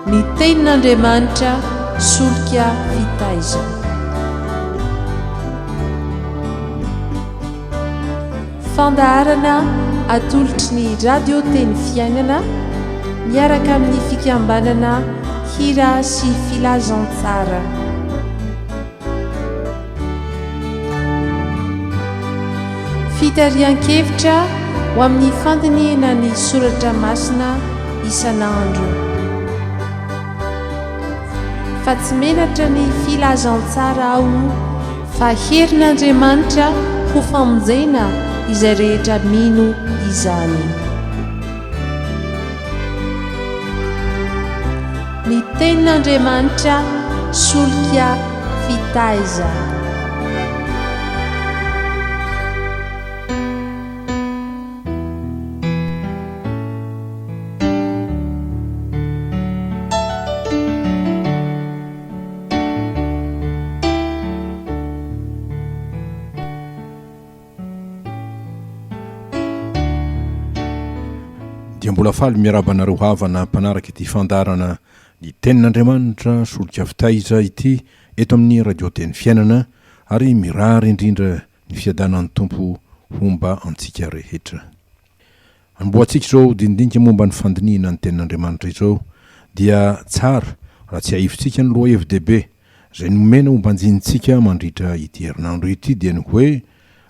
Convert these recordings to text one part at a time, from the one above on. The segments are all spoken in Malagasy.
ny tenin'andriamanitra solika vitaiza. Fandaharana atolotry ny radio teny fiainana miaraka amin'ny fikambanana hira sy filazantsara. Fitarian-kevitra ho amin'ny fandiniana ny soratra masina isan'andro. Fa tsy menatra ny filazantsara ao fa herin'Andriamanitra ho famonjena izay rehetra mino izany. Ny tenin'Andriamanitra solika vitaiza. Dia mbola faly miarabanareo havana mpanaraka ity fandarana ny tenin'Andriamanitra solika vitaiza ity eto amin'ny radio teny fiainana, ary mirary indrindra ny fiadanan'ny tompo homba antsika rehetra. Amboantsika izao dindinika momba ny fandiniana ny tenin'Andriamanitra izao dia tsara raha tsy haivintsika ny loha FDB izay nomena hombanjinitsika mandritra ity herinandro ity dia ny hoe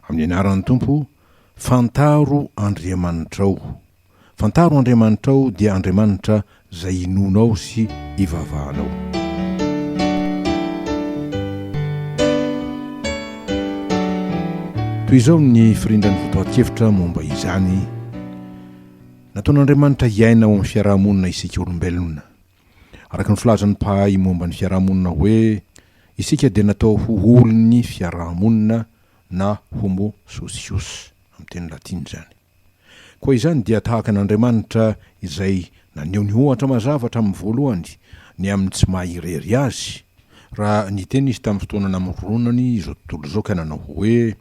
amin'ny anaran'ny tompo fantaro Andriamanitrao. Fantaro Andriamanitrao dia Andriamanitra izay inonao sy ivavahanao. Toy izao ny firindrany votoatikevitra momba izany. Nataon'Andriamanitra hiaina ao amin'ny fiarahamonina isika olombelona. Araka ny filazan'ny mpahay momba ny fiarahamonina hoe isika dia natao ho olon'ny fiarahamonina na homo socius amin'ny teny latina izany. Koa izany dia tahaka n'Andriamanitra izay naneho ny ohatra mazavatra amin'ny voalohany ny amin'ny tsy mahirery azy. Raha ny teny izy tamin'ny fotoana namoronany izao tontolo izao ka nanao hoe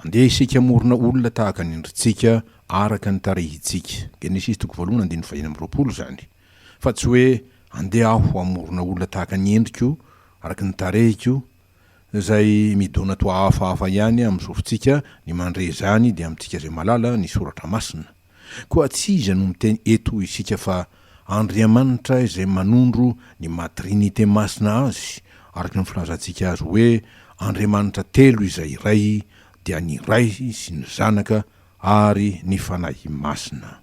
andeha isika morona olona tahaka ny endritsika araka ny tarehintsika. Genesis 1:20 zany. Fa tsy hoe andeha aho amorona olona tahaka ny endriko araka ny tarehiko izay midona toa hafahafa ihany amin'ny sofintsika ny mandre zany dia amintsika izay malala ny soratra masina. Koa tsy iza no miteny eto isika fa Andriamanitra izay manondro ny matrinité masina azy, araka ny filazantsika azy hoe Andriamanitra telo izay iray dia ny Ray sy ny Zanaka ary ny fanahy masina.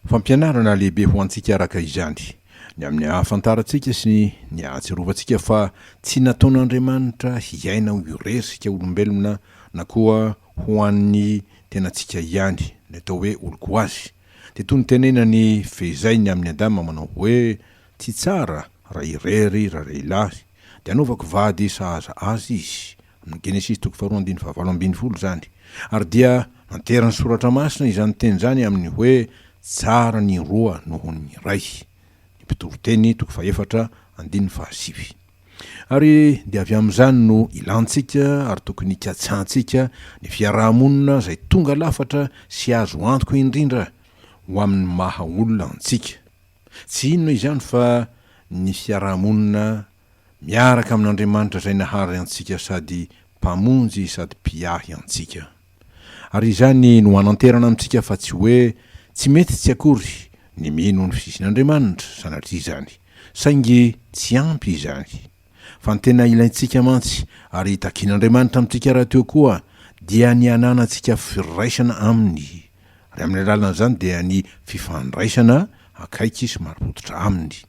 Fampianarana lehibe ho antsika araka izany ny amin'ny ahafantarantsika sy ny ahatsiarovantsika fa tsy nataon'Andriamanitra hiaina ho iresika olombelona na koa ho an'ny tenantsika ihany, ny atao hoe oloko azy. Dia toy ny tenena ny fezainy amin'ny Adama manao hoe tsy tsara raha irery raha lehilahy dia anaovako vady sahaza azy izy, amin'ny Genesis 2:20 zany. Ary dia nanterany soratra masina izany teny zany amin'ny hoe tsara ny roa noho ny ray. Pitoroteny 4:7. Ary dia avy amin'izany no ilantsika ary tokony ikatsantsika ny fiarahamonina izay tonga lafatra sy azo antoka indrindra ho amin'ny maha olona antsika. Tsy inona izany fa ny fiarahamonina miaraka amin'Andriamanitra izay nahary antsika sady mpamonjy sady mpiahy antsika. Ary izany no ananterana amintsika fa tsy hoe tsy mety tsy akory ny mino ny fisisin'Andriamanitra sanatria izany, saingy tsy ampy izany. Fa ny tena ilaintsika mantsy ary takian'Andriamanitra amintsika raha teo koa dia ny ananantsika firaisana aminy. Ary amin'ny alalan'izany dia ny fifandraisana akaiky sy maripototra aminy.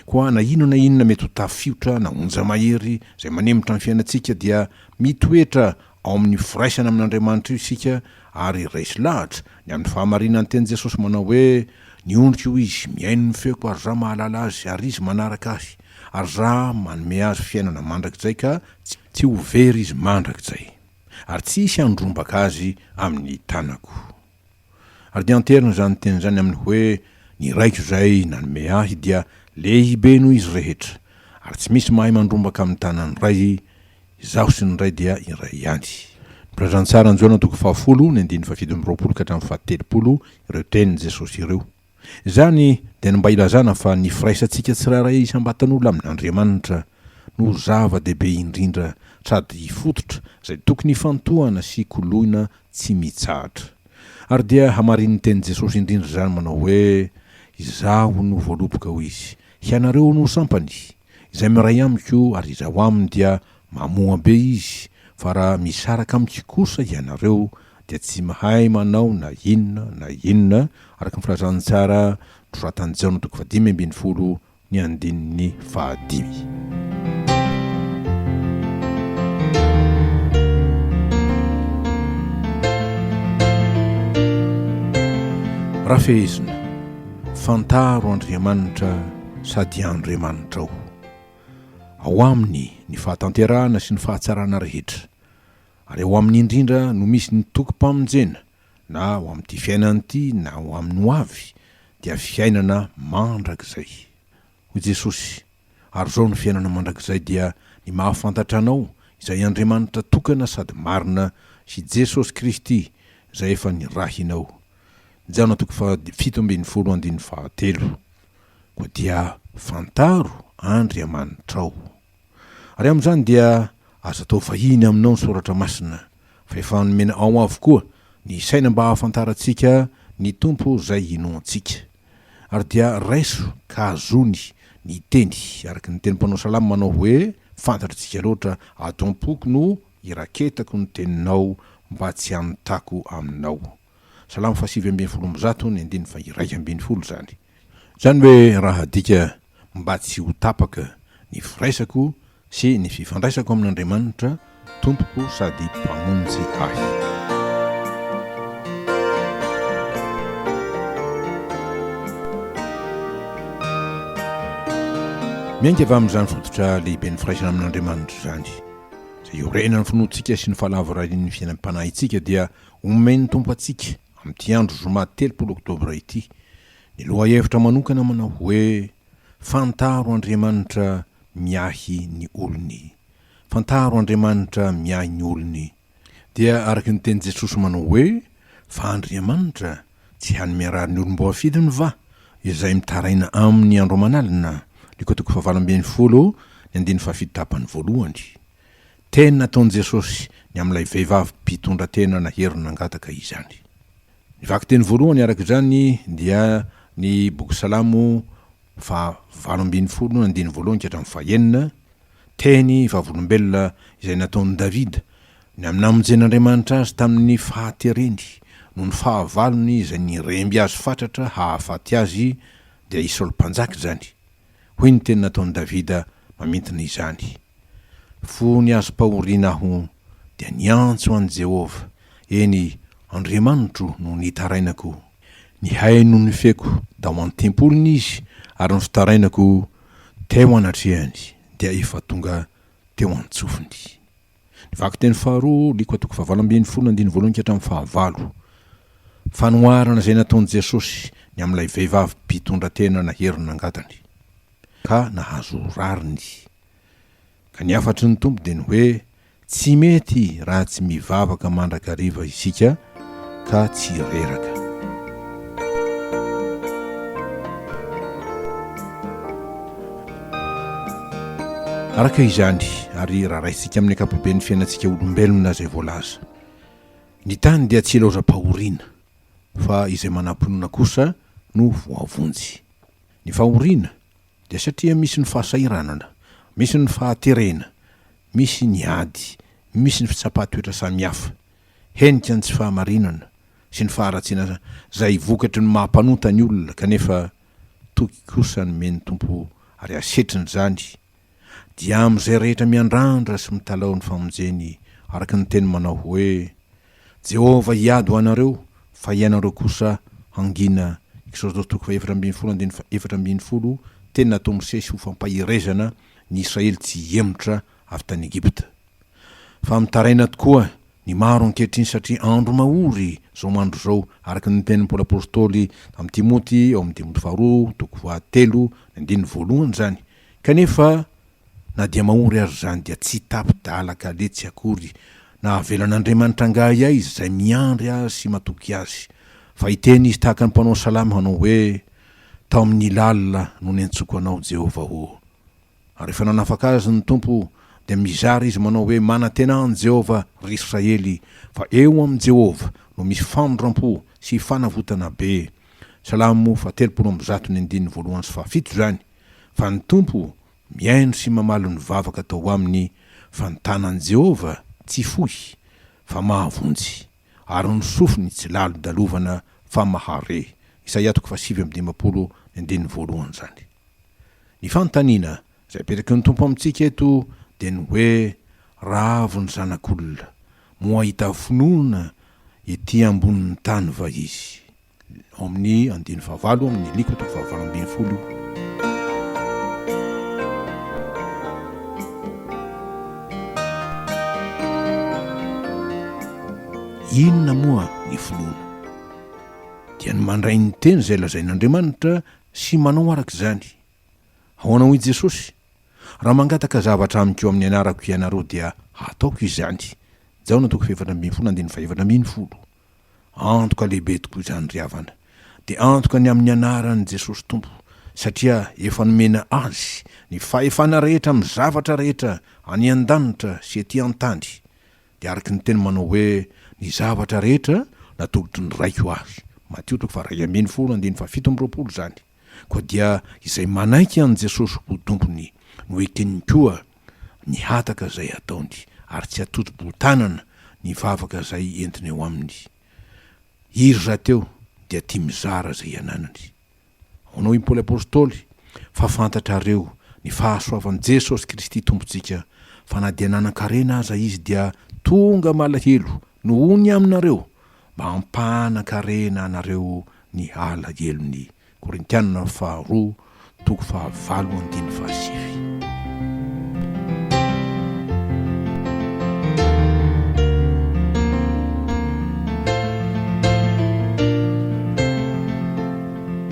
Koa na inona mety ho tafiotra na onja mahery izay manemotra ny fiainantsika dia mitoetra ao amin'ny firaisana amin'Andriamanitra io isika ary raisy lahatra ny amin'ny fahamarinan'ny teny Jesosy manao hoe ny ondrika io izy miaino ny feoko ary raha mahalala azy ary izy manaraka azy ary raha manome azy fiainana mandrakizay ka tsy ho very izy mandrakizay ary tsy isy andrombaka azy amin'ny tanako. Ary dia anterina zany teny zany amin'ny hoe ny raiko izay nanome ahy dia lehibe noho izy rehetra ary tsy misy mahay mandrombaka amin'ny tanany ray, izaho sy ny ray dia iray ihany. Pirazantsara ny Joana 10:7-20 ka hatramin'ny 7 ireo tenin' Jesosy ireo. Izany dia ny mba ilazana fa ny firaisantsika tsirairay isam-batan'olona amin'Andriamanitra no zava-dehibe indrindra sady fototra izay tokony hifantohana sy koloina tsy mitsahatra. Ary dia hamarin'ny teny Jesosy indrindra izany manao hoe izaho no voaloboka ho izy, ianareo no sampany, izay miray amiko ary izaho aminy dia mamoa be izy, fa raha misaraka amiko kosa ianareo dia tsy mahay manao na inona araka ny filazany tsara nosoratan'i Jaona 5:20 ny andininy 5. Raha fehezina, fantaro Andriamanitra sady Andriamanitra ao aminy ny fahatanterahana sy ny fahatsarana rehetra, ary ao amin'ny indrindra no misy ny tokom-pamonjena na ao amin'ity fiainana ity na ao amin'ny ho avy dia fiainana mandrakizay. Hoy Jesosy, ary zao ny fiainana mandrakizay dia ny mahafantatra anao izay Andriamanitra tokana sady marina sy Jesosy Kristy izay efa nirahinao. Jaona 7:7 koa dia fantaro Andriamanitra ao. Ary amin'izany dia azo atao vahiny aminao ny soratra masina, fa efa nomena ao avokoa ny saina mba hahafantarantsika ny tompo izay inoantsika. Ary dia raiso ka azony ny teny araka ny teny mpanao salama manao hoe fantatritsika loatra ato am-poko no iraketako ny teninao mba tsy hanotako aminao. Salamo 7:20 ny andiny 120 zany. Zany hoe raha dika mba tsy ho tapaka ny firaisako sy ny fifandraisako amin'Andriamanitra tompoko sady mpamonjy ahy. Miainga avy amin'izany fototra lehibe ny firaisana amin'Andriamanitra zany, izay iorena ny finoantsika sy ny fahalavarany fiainam-panahintsika dia omeny tompo atsika amin'ity andro zoma 3 Oktobra ity. Ny loha hevitra manokana manao hoe fantaro Andriamanitra miahy ny olony. Fantaro Andriamanitra miahy ny olony. Dia araka ny teny Jesosy manao hoe fa Andriamanitra tsy hany miarary ny olom-bo afidiny va izay mitaraina amin'ny andro manalina. Liko 7:20 ny andiny 7:1. Tena nataon'i Jesosy ny amin'ilay vehivavy mpitondra tena naherina nangataka izany. Ny vaky teny voalohany araka izany dia ny boky Salamo 7:20 ny andiny 1-9, teny vavolombelona izay nataon'i Davida ny amin'ny namonjen'Andriamanitra azy tamin'ny fahatereny no ny fahavalony izay niremby azy fatratra hahafaty azy dia Isaolo mpanjaka zany. Hoy ny teny nataon'i Davida mamintona izany: fony azo pahoriana aho dia niantso an'i Jehova, eny Andriamanitro no nitarainako. Ny haino ny feko da ho an-tempolony izy, ary ny fitarainako teo anatrehany dia efa tonga teo an-tsofiny. Ny vaky teny faharoa, Liko 7:20-5. Fanoharana izay nataon'i Jesosy ny amin'ilay vehivavy mpitondra tena naherina nangatany ka nahazo rariny. Ka ny afatry ny tompo dia ny hoe tsy mety raha tsy mivavaka mandrakariva isika ka tsy reraka. Araka izany, ary raha raisitsika amin'ny ankapobeny fiainantsika olombelona izay voalaza, ny tany dia tsy ilaozam-pahoriana, fa izay manam-pinoana kosa no voavonjy. Ny fahoriana dia satria misy ny fahasairanana, misy ny fahaterena, misy ny ady, misy ny fitsapahatoetra samihafa, henika ny tsy fahamarinana sy ny faharatsiana izay vokatry ny mahampanota ny olona, kanefa toky kosa ny meny tompo ary asetriny zany dia amin'izay rehetra miandrandra sy mitalao ny famonjeny, araka ny teny manao hoe Jehova hiady ho anareo fa ianareo kosa hangina. Exode 4:20 teny natao Mosesy ho fampahirezana ny Israely tsy hiemotra avy tany Egipta. Fa mitaraina tokoa ny maro ankehitriny satria andro mahory zao mandro zao, araka ny tenin'ny Paoly apôstôly amin'ny Timoty ao amin'ny Timoty 2:3 zany. Kanefa na dia mahory azy zany dia tsy tapidalaka le tsy akory na avelan'Andriamanitra angahy izy izay miandry azy sy matoky azy. Fa iteny izy tahaka ny mpanao salamy hanao hoe tao amin'ny lalina no ny antsoko anao Jehova ho. Ary rehefa nanafaka azy ny tompo dia mizary izy manao hoe manantenany Jehova ry Israely fa eo amin'ny Jehova no misy famondram-po sy fanavotana be. Salamo 7:1-7 zany. Fa ny tompo miaino sy mamalo ny vavaka tao aminy, fa ny tanan'i Jehova tsy fohy fa mahavonjy, ary ny sofiny tsy lalo dalovana fa mahare. Isaia 7:20 zany. Ny fanontaniana izay petraky ny tompo amintsika eto dia ny hoe raha avy ny zanak'olona moa hita finoana ety ambonin'ny tany va izy. Amin'ny 9 amin'ny liko 9:20. Inona moa ny finoana? Dia ny mandray ny teny izay lazain'Andriamanitra sy manao arak'izany. Ahoana hoy Jesosy? Raha mangataka zavatra amiko amin'ny anarako ianareo dia hataoko izany. Jaona 4:20. Antoka lehibe tokoa izany ry havana. Dia antoka ny amin'ny anaran'i Jesosy Tompo, satria efa nomena azy ny fahefana rehetra amin'ny zavatra rehetra any an-danitra sy ety an-tany. Dia araka ny teny manao hoe ny zavatra rehetra natolotry ny raiko azy. Mateo 2:20-17 zany. Koa dia izay manaiky an' Jesosy ho tompony no ekeny koa ny hataka izay ataony, ary tsy atoto-botanana ny vavaka izay entiny eo aminy. Iry rahateo dia tia mizara izay iananany. Ahoana hoy Paoly apôstôly? Fa fantatrareo ny fahasoavan'i Jesosy Kristy tompontsika, fa na dia nanan-karena aza izy dia tonga malahelo nohony aminareo mba hampanan-karena anareo ny alahelony. Korintianina 2:5-7.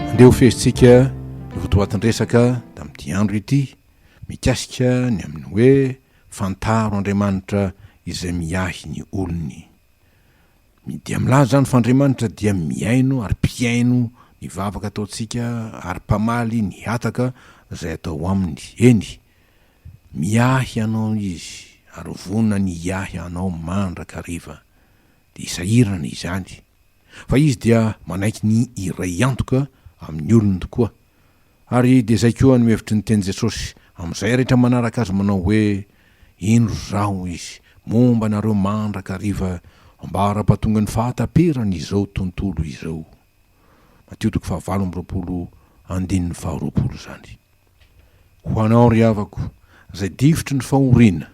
Andeha ho fezintsika ny fotoatin-dresaka tamin'ity andro ity, mikasika ny amin'ny hoe fantaro Andriamanitra izay miahy ny olony. Dia milaza zany fa Andriamanitra dia miaino ary mpiaino ny vavaka ataontsika ary mpamaly ny hataka izay atao aminy. Eny, miahy anao izy ary vonina ny iahy anao mandraka riva. Dia isahirana izany. Fa izy dia manaiky ny iray antoka amin'ny olony tokoa. Ary dia izay koa no hevitry ny teny Jesosy amin'izay rehetra manaraka azy manao hoe indro zao izy momba nareo mandraka riva mba hara-pahatonga ny fahataperany izao tontolo izao. Mateo 5:20 zany. Ho anao ry havako izay difitry ny fahoriana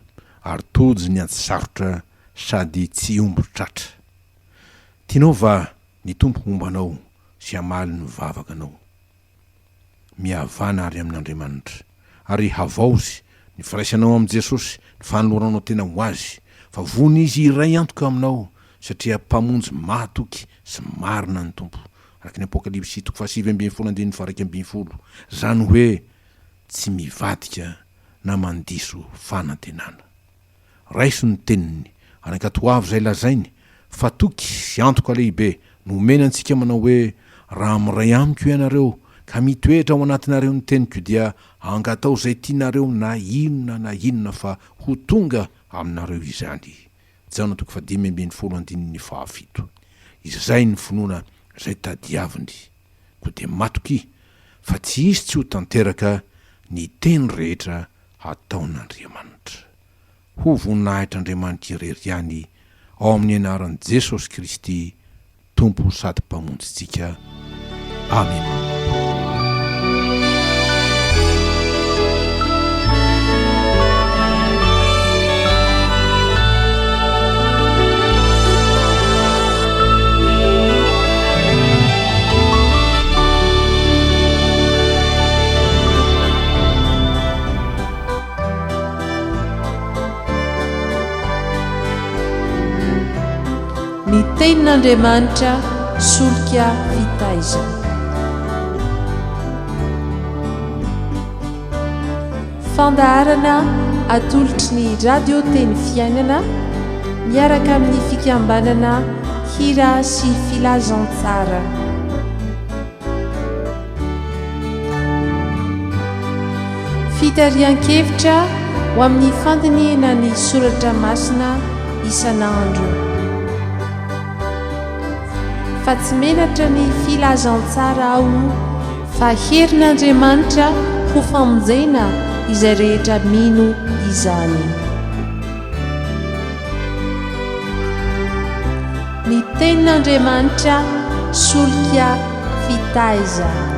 ary tojo ny antsarotra sady tsy ombo tratra. Tianao va ny tompo mombanao sy hamaly ny vavakanao? Mihavana ary amin'Andriamanitra ary havaozy ny firaisanao amin'i Jesosy, ny fanoloranao tena ho azy, fa vony izy iray antoka aminao satria mpamonjy matoky sy marina ny tompo. Araka ny Apokalipsy 7:20-20. Zany hoe tsy mivadika na mandiso fanantenana. Raiso ny teniny arakatoavy izay lazainy, fa toky sy antoka lehibe no omena antsika manao hoe raha miray amiko ianareo ka mitoetra ao anatinareo ny teniko dia angatao izay tianareo na inona fa ho tonga aminareo izany. Jaona 5:17. Izay ny finoana izay tadiaviny. Koa dia matoky fa tsy izy tsy ho tanteraka ny teny rehetra ataon'Andriamanitra. Ho voninahitran'Andriamanitra irery ihany ao amin'ny anaran'i Jesosy Kristy, Tompo sady mpamonjitsika. Amen. Ny tenin'Andriamanitra solika fitaizana. Fandaharana atolotry ny radio teny fiainana miaraka amin'ny fikambanana hira sy filazantsara. fitarian-kevitra ho amin'ny fandiniana ny soratra masina isan'andro fa tsy menatra ny filazantsara aho fa herin'andriamanitra ho famonjena izay rehetra mino izany. Ny tenin'Andriamanitra solika fitaiza.